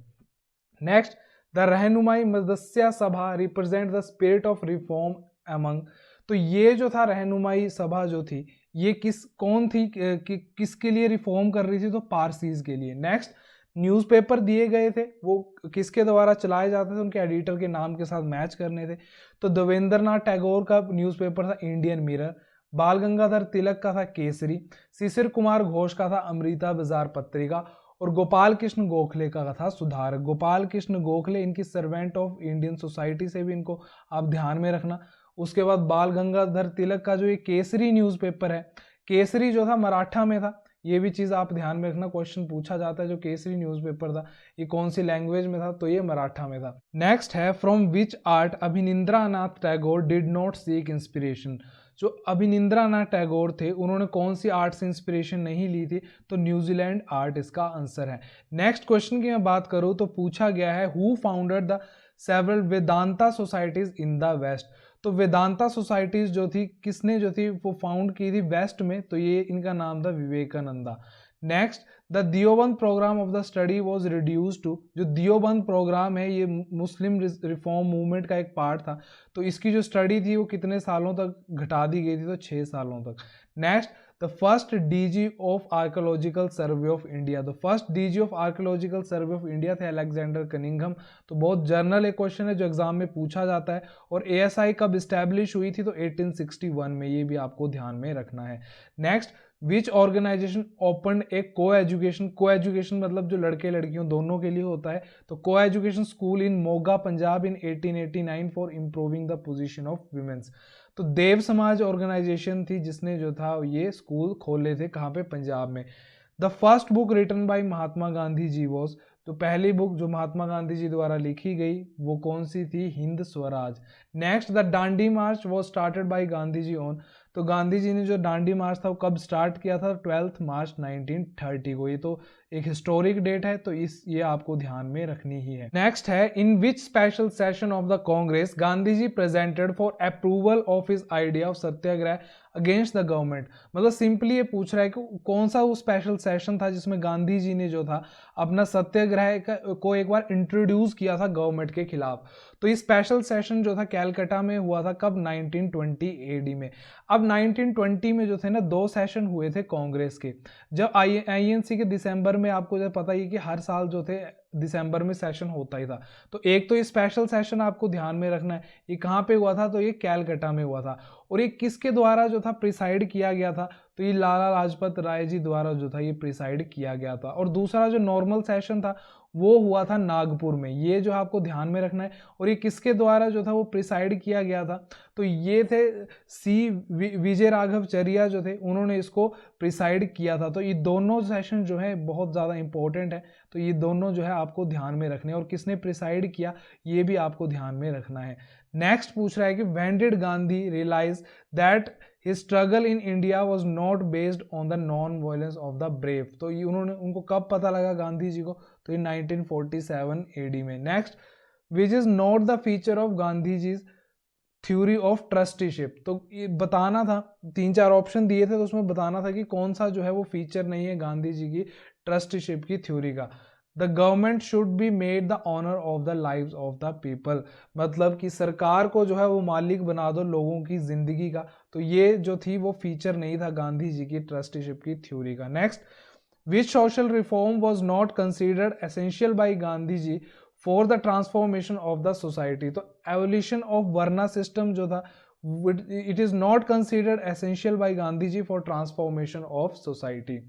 नेक्स्ट, द रहनुमाई मदस्या सभा represent the spirit of reform among. तो ये जो था रहनुमाई सभा जो थी, ये कौन थी, किसके लिए रिफॉर्म कर रही थी? तो पारसीज के लिए। नेक्स्ट, न्यूज़पेपर दिए गए थे, वो किसके द्वारा चलाए जाते थे? उनके एडिटर के नाम के साथ मैच करने थे। तो देवेंद्रनाथ टैगोर का न्यूज़पेपर था इंडियन मिरर, बाल गंगाधर तिलक का था केसरी, शिशिर कुमार घोष का था अमृता बाजार पत्रिका, और गोपाल कृष्ण गोखले का था सुधारक। गोपाल कृष्ण गोखले, इनकी सर्वेंट ऑफ इंडियन सोसाइटी से भी इनको आप ध्यान में रखना। उसके बाद बाल गंगाधर तिलक का जो ये केसरी न्यूज़पेपर है, केसरी जो था मराठा में था, ये भी चीज़ आप ध्यान में रखना, क्वेश्चन पूछा जाता है। जो केसरी न्यूज़पेपर था ये कौन सी लैंग्वेज में था? तो ये मराठा में था। नेक्स्ट है, from which art Abanindranath Tagore did not seek inspiration. जो अभिनिंद्रनाथ टैगोर थे, उन्होंने कौन सी आर्ट से इंस्पिरेशन नहीं ली थी? तो न्यूजीलैंड आर्ट इसका आंसर है। नेक्स्ट क्वेश्चन की मैं बात करूं तो पूछा गया है, who founded the several Vedanta societies in the west. तो वेदांता सोसाइटीज जो थी, किसने जो थी वो फाउंड की थी वेस्ट में? तो ये इनका नाम था Vivekananda. Next, the Deoband programme of the study was reduced to. जो दियोबंद प्रोग्राम है ये मुस्लिम रिफॉर्म मूवमेंट का एक पार्ट था, तो इसकी जो स्टडी थी वो कितने सालों तक घटा दी गई थी? तो 6 सालों तक। Next, the first DG of archaeological survey of India. The first DG of archaeological survey of India थे अलेक्जेंडर कनिंघम। तो बहुत जर्नल एक क्वेश्चन है जो एग्जाम में पूछा जाता है। और एएसआई कब स्टैब्लिश हुई थी? तो 1861 में, ये भी आपको ध्यान में रखना है। नेक्स्ट, विच ऑर्गेनाइजेशन ओपन ए को एजुकेशन मतलब जो लड़के लड़कियों दोनों के लिए होता है, तो co education school in Moga Punjab in 1889 for improving the position of womens. तो देव समाज ऑर्गेनाइजेशन थी जिसने जो था ये स्कूल खोले थे, कहाँ पे? पंजाब में। The first book written by Mahatma Gandhi ji was. तो पहली बुक जो महात्मा गांधी जी द्वारा लिखी गई वो कौन सी थी? Hind Swaraj. Next, the Dandi march was started by Gandhi ji on. तो गांधी जी ने जो दांडी मार्च था वो कब स्टार्ट किया था? 12 मार्च 1930 को। ये तो एक हिस्टोरिक डेट है, तो ये आपको ध्यान में रखनी ही है। नेक्स्ट है, in which special session of the Congress Gandhi ji presented for approval of his idea of satyagraha against the government. मतलब सिंपली ये पूछ रहा है कि कौन सा वो स्पेशल सेशन था जिसमें गांधी जी ने जो था अपना सत्याग्रह को एक बार इंट्रोड्यूस किया था गवर्नमेंट के खिलाफ। तो ये स्पेशल सेशन जो था कैलकाटा में हुआ था, कब? 1920 एडी में। अब 1920 में जो थे ना 2 सेशन हुए थे कांग्रेस के। जब आईएनसी के दिसंबर में, आपको जो पता ही कि हर साल जो थे दिसंबर में सेशन होता ही था, तो एक तो ये स्पेशल सेशन आपको ध्यान में रखना है। ये कहाँ पे हुआ था? तो ये कैलकाटा में हुआ था। और ये किसके द्वारा जो था प्रिसाइड किया गया था? तो ये लाला लाजपत राय जी द्वारा जो था ये प्रिसाइड किया गया था। और दूसरा जो नॉर्मल सेशन था वो हुआ था नागपुर में, ये जो आपको ध्यान में रखना है। और ये किसके द्वारा जो था वो प्रिसाइड किया गया था? तो ये थे सी विजय राघव चरिया जो थे, उन्होंने इसको प्रिसाइड किया था। तो ये दोनों सेशन जो है बहुत ज़्यादा इंपॉर्टेंट है, तो ये दोनों जो है आपको ध्यान में रखने हैं। और किसने प्रिसाइड किया ये भी आपको ध्यान में रखना है। नेक्स्ट पूछ रहा है कि when did Gandhi realise that His struggle in India was not based on the non-violence of the brave। तो ये उनको कब पता लगा गांधी जी को? तो ये 1947 एडी में। Next, which is not the feature of Gandhi ji theory of trusteeship. तो ये बताना था, 3-4 ऑप्शन दिए थे, तो उसमें बताना था कि कौन सा जो है वो फीचर नहीं है गांधी जी की ट्रस्टीशिप की थ्योरी का। The government should be made the honour of the lives of the people. मतलब कि सरकार को जो है वो मालिक बना दो लोगों की जिंदगी का। तो ये जो थी वो फीचर नहीं था गांधी जी की ट्रस्टीशिप की थ्योरी का। Next, which social reform was not considered essential by Gandhi ji for the transformation of the society. तो एवोल्यूशन ऑफ वर्ना सिस्टम जो था it is not considered essential by Gandhi ji for transformation of society.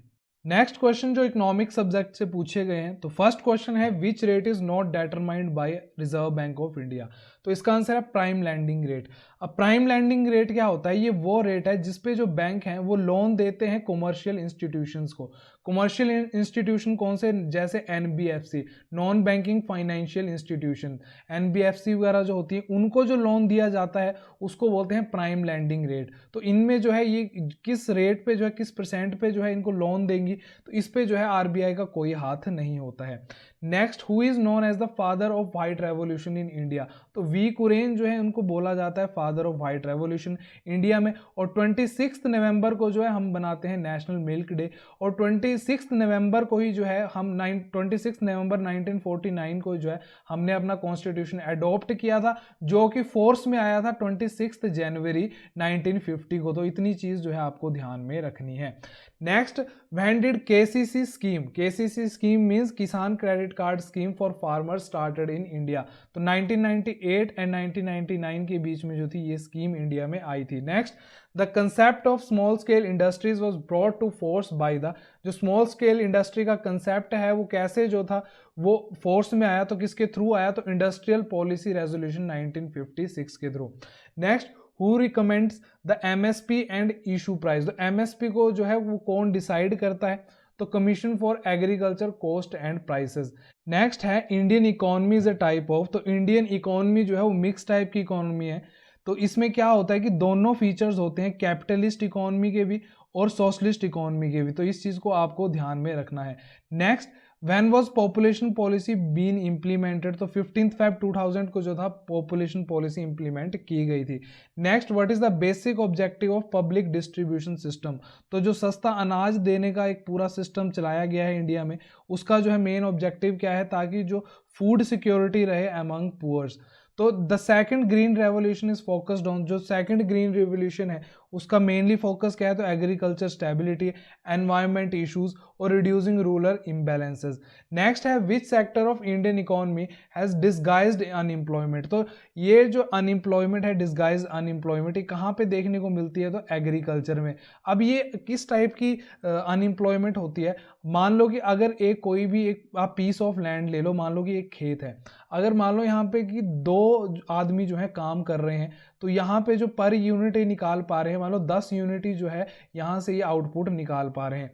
Next question जो economic subject से पूछे गए हैं, तो first question है which rate is not determined by Reserve Bank of India. तो इसका आंसर है प्राइम लैंडिंग रेट। अब प्राइम लैंडिंग रेट क्या होता है? ये वो रेट है जिसपे जो बैंक हैं वो लोन देते हैं कॉमर्शियल इंस्टीट्यूशंस को। कॉमर्शियल इंस्टीट्यूशन कौन से? जैसे NBFC, non banking financial institution, NBFC वगैरह जो होती है उनको जो लोन दिया जाता है उसको बोलते हैं प्राइम लैंडिंग रेट। तो इनमें जो है ये किस रेट पे जो है, किस परसेंट पे जो है इनको लोन देंगी, तो इस पे जो है आरबीआई का कोई हाथ नहीं होता है। Next, who is known as the father of white revolution in India? तो वी कुरेन जो है उनको बोला जाता है father of white revolution India में। और 26 नवंबर को जो है हम बनाते हैं नेशनल मिल्क डे। और 26 नवंबर को ही जो है हम 26 नवंबर 1949 को जो है हमने अपना कॉन्स्टिट्यूशन अडॉप्ट किया था, जो कि फोर्स में आया था 26 जनवरी 1950 को। तो इतनी चीज जो है आपको ध्यान में रखनी है। Next, when did KCC scheme? KCC scheme means Kisan credit card scheme for farmers started in India. तो 1998 एंड 1999 के बीच में जो थी ये स्कीम इंडिया में आई थी। Next, the concept of small scale industries was brought to force by the, जो स्मॉल स्केल इंडस्ट्री का कंसेप्ट है वो कैसे जो था वो फोर्स में आया, तो किसके थ्रू आया? तो इंडस्ट्रियल पॉलिसी रेजोल्यूशन 1956 के थ्रू। Next, who recommends the MSP and issue price? तो एमएसपी को जो है वो कौन डिसाइड करता है? तो commission for agriculture cost and prices. Next है Indian economy is a type of, तो इंडियन इकोनॉमी जो है वो मिक्स टाइप की इकोनॉमी है। तो इसमें क्या होता है कि दोनों फीचर्स होते हैं, कैपिटलिस्ट इकोनॉमी के भी और सोशलिस्ट इकोनॉमी के भी। तो इस चीज को आपको ध्यान में रखना है। Next, when was population policy been implemented? तो 15 Feb 2000 को जो था पॉपुलेशन पॉलिसी इंप्लीमेंट की गई थी। Next, what is the basic objective of public distribution system? तो जो सस्ता अनाज देने का एक पूरा सिस्टम चलाया गया है इंडिया में, उसका जो है मेन ऑब्जेक्टिव क्या है? ताकि जो फूड सिक्योरिटी रहे अमंग पुअर्स। तो the second green revolution is focused on, जो सेकंड ग्रीन रेवोल्यूशन है उसका मेनली फोकस क्या है? तो एग्रीकल्चर स्टेबिलिटी, एनवायरमेंट इश्यूज और रिड्यूसिंग रूरल इम्बैलेंसेस। नेक्स्ट है which sector of Indian economy has disguised unemployment? तो ये जो अनएम्प्लॉयमेंट है, डिस्गाइज्ड अनएम्प्लॉयमेंट, ये कहाँ पे देखने को मिलती है? तो एग्रीकल्चर में। अब ये किस टाइप की अनएम्प्लॉयमेंट होती है? मान लो कि अगर एक कोई भी एक आप पीस ऑफ लैंड ले लो, मान लो कि एक खेत है, अगर मान लो यहाँ पे कि 2 आदमी जो है काम कर रहे हैं, तो यहाँ पे जो पर यूनिट निकाल पा रहे हैं, मान लो 10 यूनिट ही जो है यहाँ से ये आउटपुट निकाल पा रहे हैं।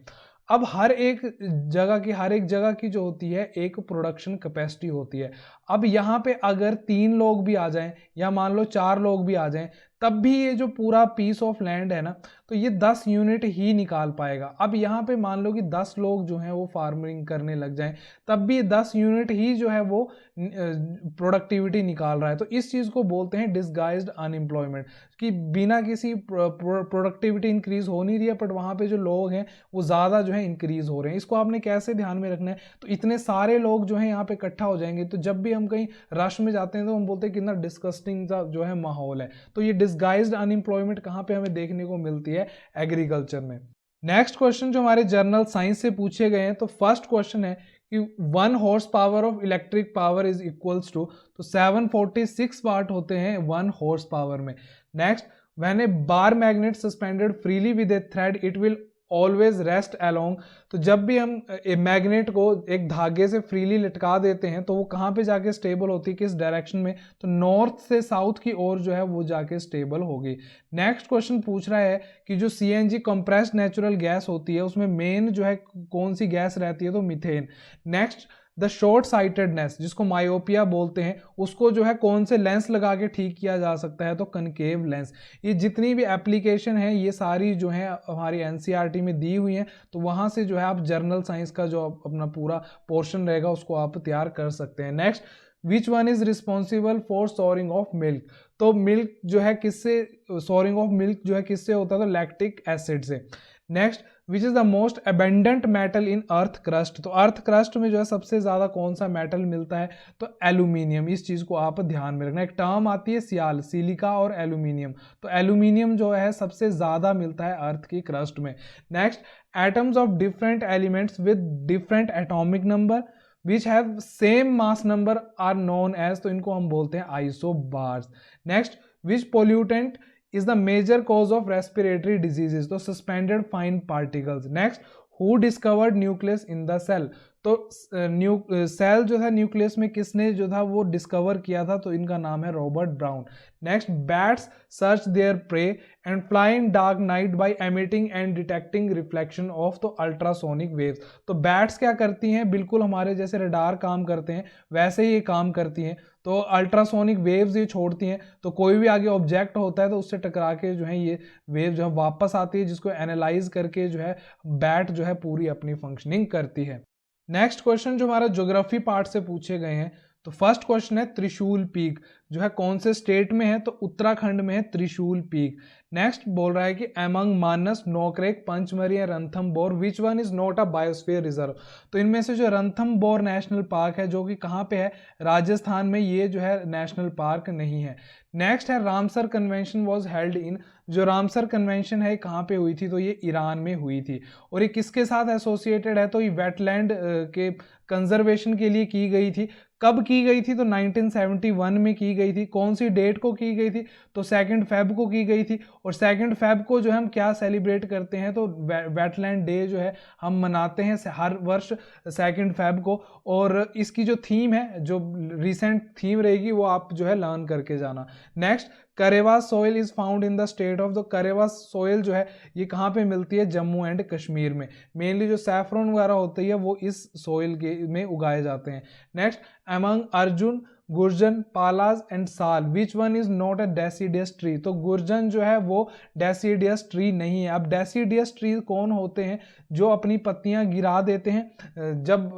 अब हर एक जगह की जो होती है एक प्रोडक्शन कैपेसिटी होती है। अब यहाँ पे अगर 3 लोग भी आ जाएं या मान लो 4 लोग भी आ जाएं, तब भी ये जो पूरा पीस ऑफ लैंड है ना, तो ये 10 यूनिट ही निकाल पाएगा। अब यहाँ पे मान लो कि 10 लोग जो हैं वो फार्मिंग करने लग जाएं, तब भी 10 यूनिट ही जो है वो प्रोडक्टिविटी निकाल रहा है। तो इस चीज को बोलते हैं डिस्गाइज्ड अनएम्प्लॉयमेंट, कि बिना किसी प्रोडक्टिविटी इंक्रीज हो नहीं रही है, बट वहां पे जो लोग हैं वो ज्यादा जो है इंक्रीज हो रहे हैं। इसको आपने कैसे ध्यान में रखना है? तो इतने सारे लोग जो है यहाँ पे इकट्ठा हो जाएंगे, तो जब भी हम कहीं रश में जाते हैं तो हम बोलते हैं कितना डिस्कस्टिंग सा जो है माहौल है। तो ये डिस्गाइज्ड अनएम्प्लॉयमेंट कहाँ पे हमें देखने को मिलती है? एग्रीकल्चर में। नेक्स्ट क्वेश्चन जो हमारे जर्नल साइंस से पूछे गए हैं, तो फर्स्ट क्वेश्चन है कि 1 horse power of electric power is equals to, तो 746 वाट होते हैं 1 हॉर्स पावर में। Next, when a bar magnet suspended freely with a thread it will always rest along, तो जब भी हम मैग्नेट को एक धागे से फ्रीली लटका देते हैं तो वो कहाँ पे जाके स्टेबल होती है, किस डायरेक्शन में? तो नॉर्थ से साउथ की ओर जो है वो जाके स्टेबल होगी। नेक्स्ट क्वेश्चन पूछ रहा है कि जो सीएनजी कंप्रेस्ड नेचुरल गैस होती है उसमें मेन जो है कौन सी गैस रहती है? तो methane. Next, the short sightedness जिसको मायोपिया बोलते हैं, उसको जो है कौन से लेंस लगा के ठीक किया जा सकता है? तो कनकेव लेंस। ये जितनी भी एप्लीकेशन है ये सारी जो है हमारी एनसीईआरटी में दी हुई हैं, तो वहां से जो है आप जर्नल साइंस का जो अपना पूरा पोर्शन रहेगा उसको आप तैयार कर सकते हैं। Next, which one is responsible for souring of milk? तो मिल्क जो है किससे, सोरिंग ऑफ मिल्क जो है किससे होता है? तो लैक्टिक एसिड से। Next, which is the most abundant metal in earth crust? तो अर्थ क्रस्ट में जो है सबसे ज्यादा कौन सा मेटल मिलता है? तो एल्यूमिनियम। इस चीज को आप ध्यान में रखना। एक टर्म आती है सियाल, सिलिका और एल्यूमिनियम, तो एल्यूमिनियम जो है सबसे ज्यादा मिलता है अर्थ की क्रस्ट में। Next, atoms of different elements with different atomic number which have same mass number are known as, तो इनको हम बोलते हैं isobars. Next, which pollutant is the major cause of respiratory diseases? तो suspended fine particles. Next, who discovered nucleus in the cell? तो cell जो था nucleus में किसने जो था वो डिस्कवर किया था? तो इनका नाम है Robert Brown. Next, bats search their prey and fly in dark night by emitting and detecting reflection of तो अल्ट्रासोनिक वेव्स। तो बैट्स क्या करती हैं? बिल्कुल हमारे जैसे रडार काम करते हैं वैसे ही ये काम करती हैं। तो अल्ट्रासोनिक वेव्स ये छोड़ती हैं, तो कोई भी आगे ऑब्जेक्ट होता है तो उससे टकरा के जो है ये वेव जो है वापस आती है, जिसको एनालाइज करके जो है बैट जो है पूरी अपनी फंक्शनिंग करती है। नेक्स्ट क्वेश्चन जो हमारा ज्योग्राफी पार्ट से पूछे गए हैं, तो फर्स्ट क्वेश्चन है त्रिशूल पीक जो है कौन से स्टेट में है, तो उत्तराखंड में है त्रिशूल पीक। नेक्स्ट बोल रहा है कि एमंग मानस, नोकरेक, पंचमरी या रणथंबोर विच one is not a biosphere reserve. तो इनमें से जो रणथंबोर नेशनल पार्क है जो कि कहाँ पे है, राजस्थान में, ये जो है नेशनल पार्क नहीं है। नेक्स्ट है Ramsar convention was held in, जो रामसर कन्वेंशन है कहाँ पे हुई थी, तो ये ईरान में हुई थी। और ये किसके साथ एसोसिएटेड है, तो ये वेटलैंड के कंजर्वेशन के लिए की गई थी। कब की गई थी, तो 1971 में की गई थी। कौन सी डेट को की गई थी, तो 2 फेब को की गई थी। और 2 फेब को जो हम क्या सेलिब्रेट करते हैं, तो वेटलैंड डे जो है हम मनाते हैं हर वर्ष 2 फेब को। और इसकी जो थीम है, जो रिसेंट थीम रहेगी, वो आप जो है लर्न करके जाना। Next, karewa soil is found in the state of, the karewa soil जो है ये कहाँ पे मिलती है, जम्मू एंड कश्मीर में। मेनली जो सैफरन वगैरह होती है वो इस सॉइल के में उगाए जाते हैं। Next, among arjun, gurjan, palash and sal which one is not a deciduous tree. तो गुर्जन जो है वो डेसिडियस ट्री नहीं है। अब डेसिडियस ट्री कौन होते हैं, जो अपनी पत्तियां गिरा देते हैं जब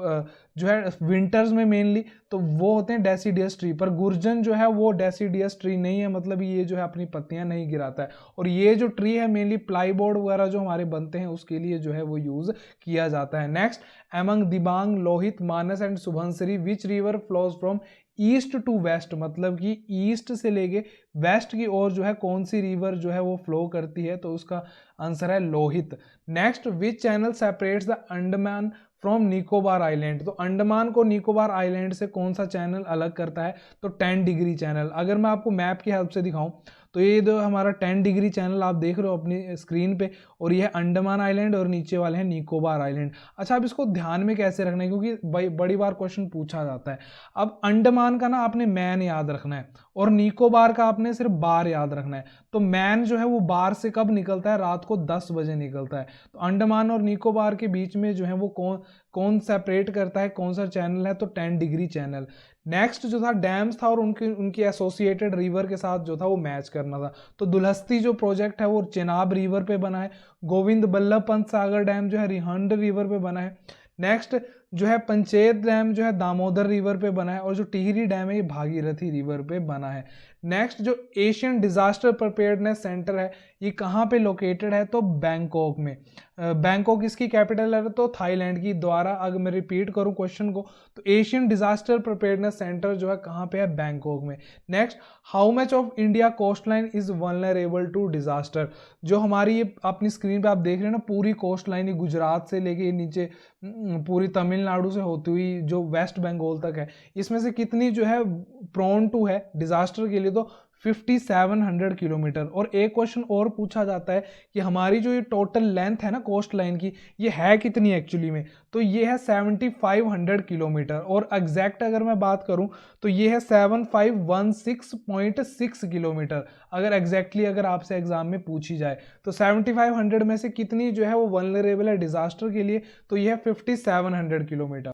जो है विंटर्स में मेनली, तो वो होते हैं डेसिडियस ट्री। पर गुर्जन जो है वो डेसिडियस ट्री नहीं है, मतलब ये जो है अपनी पत्तियां नहीं गिराता है। और ये जो ट्री है मेनली प्लाईबोर्ड वगैरह जो हमारे बनते हैं उसके लिए जो है वो यूज किया जाता है। Next, among Dibang, Lohit, Manas and Subansiri which river flows from east to west, मतलब कि ईस्ट से लेके वेस्ट की ओर जो है कौन सी रिवर जो है वो फ्लो करती है, तो उसका आंसर है Lohit. Next, which channel separates the Andaman from Nicobar island. तो अंडमान को निकोबार आइलैंड से कौन सा चैनल अलग करता है, तो 10 डिग्री चैनल। अगर मैं आपको मैप की हेल्प से दिखाऊं, तो ये जो हमारा 10 डिग्री चैनल आप देख रहे हो अपनी स्क्रीन पे, और ये है अंडमान आइलैंड और नीचे वाले हैं निकोबार आइलैंड। अच्छा, अब इसको ध्यान में कैसे रखना है, क्योंकि बड़ी बार क्वेश्चन पूछा जाता है। अब अंडमान का ना आपने मैन याद रखना है, और निकोबार का आपने सिर्फ बार याद रखना है। तो मैन जो है वो बार से कब निकलता है, रात को 10 बजे निकलता है। तो अंडमान और निकोबार के बीच में जो है वो कौन कौन सेपरेट करता है, कौन सा चैनल है, तो 10 डिग्री चैनल। नेक्स्ट जो था डैम्स था, और उनकी एसोसिएटेड रिवर के साथ जो था वो मैच करना था। तो दुलहस्ती जो प्रोजेक्ट है वो चेनाब रिवर पे बना है। गोविंद बल्लभ पंत सागर डैम जो है रिहंड रिवर पे बना है। नेक्स्ट जो है पंचेत डैम जो है दामोदर रिवर पे बना है। और जो टिहरी डैम है ये भागीरथी रिवर पे बना है। नेक्स्ट, जो एशियन डिजास्टर प्रिपेयर्डनेस सेंटर है ये कहाँ पे लोकेटेड है, तो बैंकॉक में। बैंकॉक इसकी कैपिटल है, तो थाईलैंड की। द्वारा अगर मैं रिपीट करूं क्वेश्चन को, तो एशियन डिजास्टर प्रिपेयर्डनेस सेंटर जो है कहाँ पे है, बैंकॉक में। Next, how much of India coast line is vulnerable to disaster. जो हमारी ये अपनी स्क्रीन पे आप देख रहे हैं ना, पूरी कोस्ट लाइन गुजरात से लेके नीचे पूरी तमिलनाडु से होती हुई जो वेस्ट बंगाल तक है, इसमें से कितनी जो है प्रोन टू है डिजास्टर के लिए, तो 5700 किलोमीटर। और एक क्वेश्चन और पूछा जाता है कि हमारी जो ये टोटल लेंथ है ना कोस्ट लाइन की, ये है कितनी एक्चुअली में, तो ये है 7500 किलोमीटर। और एग्जैक्ट अगर मैं बात करूं तो ये है 7516.6 किलोमीटर। अगर एग्जैक्टली अगर आपसे एग्जाम में पूछी जाए, तो 7500 में से कितनी जो है वो वल्नरेबल है डिजास्टर के लिए, तो ये है 5700 किलोमीटर।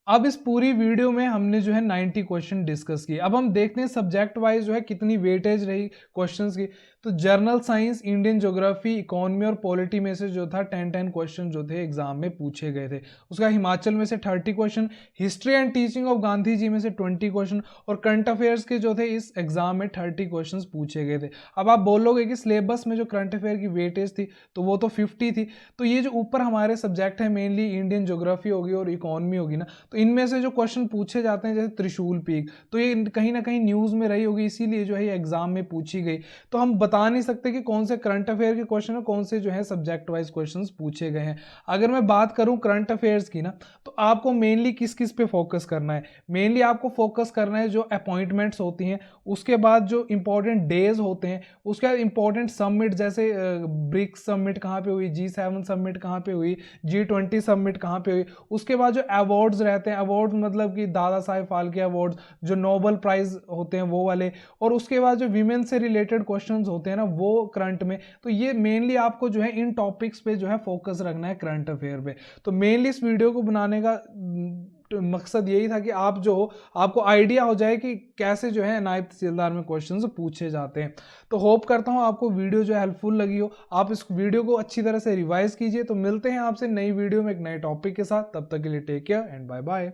अब इस पूरी वीडियो में हमने जो है 90 क्वेश्चन डिस्कस किए। अब हम देखते हैं सब्जेक्ट वाइज जो है कितनी वेटेज रही क्वेश्चंस की। तो journal science, Indian geography, economy और पॉलिटी में से जो था 10 क्वेश्चन जो थे एग्जाम में पूछे गए थे। उसका हिमाचल में से 30 question, history and teaching of Gandhi ji में से 20 क्वेश्चन, और करंट अफेयर्स के जो थे इस एग्जाम में 30 क्वेश्चन पूछे गए थे। अब आप बोलोगे कि सिलेबस में जो करंट अफेयर की वेटेज थी तो वो तो 50 थी। तो ये जो ऊपर हमारे सब्जेक्ट है मेनली इंडियन ज्योग्राफी होगी और इकोनॉमी होगी ना, तो इनमें से जो क्वेश्चन पूछे जाते हैं जैसे त्रिशूल पीक, तो ये कहीं ना कहीं न्यूज में रही होगी, इसीलिए जो है ये एग्जाम में पूछी गई। तो हम बता नहीं सकते कि कौन से करंट अफेयर के क्वेश्चन है, कौन से जो है सब्जेक्ट वाइज क्वेश्चंस पूछे गए हैं। अगर मैं बात करूं करंट अफेयर्स की ना, तो आपको मेनली किस किस पे फोकस करना है, मेनली आपको फोकस करना है जो अपॉइंटमेंट्स होती हैं, उसके बाद जो इंपॉर्टेंट डेज होते हैं, उसके बाद इंपॉर्टेंट समिट जैसे ब्रिक्स समिट कहाँ पे हुई, G7 समिट कहाँ पे हुई, G20 समिट कहाँ पे हुई। उसके बाद जो अवार्ड्स रहते हैं, अवार्ड मतलब कि दादा साहेब फाल्के अवार्ड्स, जो नोबेल प्राइज होते हैं वो वाले, और उसके बाद जो विमेन से रिलेटेड क्वेश्चंस होते हैं ना वो करंट में। तो ये मेनली आपको जो है इन टॉपिक्स पे जो है फोकस रखना है करंट अफेयर पे। तो मेनली इस वीडियो को बनाने का मकसद यही था कि आप जो हो आपको आइडिया हो जाए कि कैसे जो है नायब तहसीलदार में क्वेश्चंस पूछे जाते हैं। तो होप करता हूँ आपको वीडियो जो है हेल्पफुल लगी हो, आप इस वीडियो को अच्छी तरह से रिवाइज कीजिए। तो मिलते हैं आपसे नई वीडियो में एक नए टॉपिक के साथ, तब तक के लिए take care and bye bye.